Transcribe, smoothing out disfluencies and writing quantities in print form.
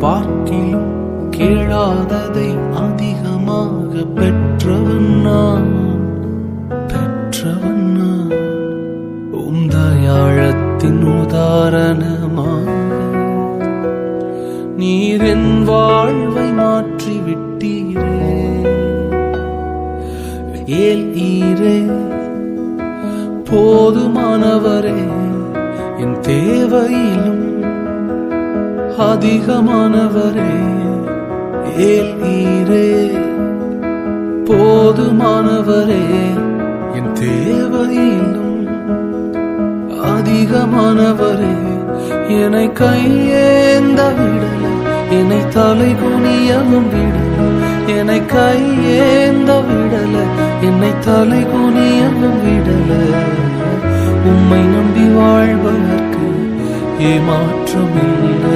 பார்க்கிலும் கேளாததை அதிகமாக பெற்றவன் நான், பெற்றவன் நான். தயாளத்தின் உதாரணமாக நீர் என் வாழ்வை மாற்றி விட்டீரே. ஏல் ஈரே போதுமானவரே, என் தேவையிலும் அதிகமானவரே. ஏல் ஈரே போதுமானவரே, என் தேவையிலும் அதிகமானவரே. என்னை கையேந்த விடல, என்னை தலை குனியவும் விடல. என்னை கையேந்த விடல, என்னை தலை குனியவும் விடல. உம்மை நம்பி வாழ்வதற்கு ஏமாற்றமில்லை.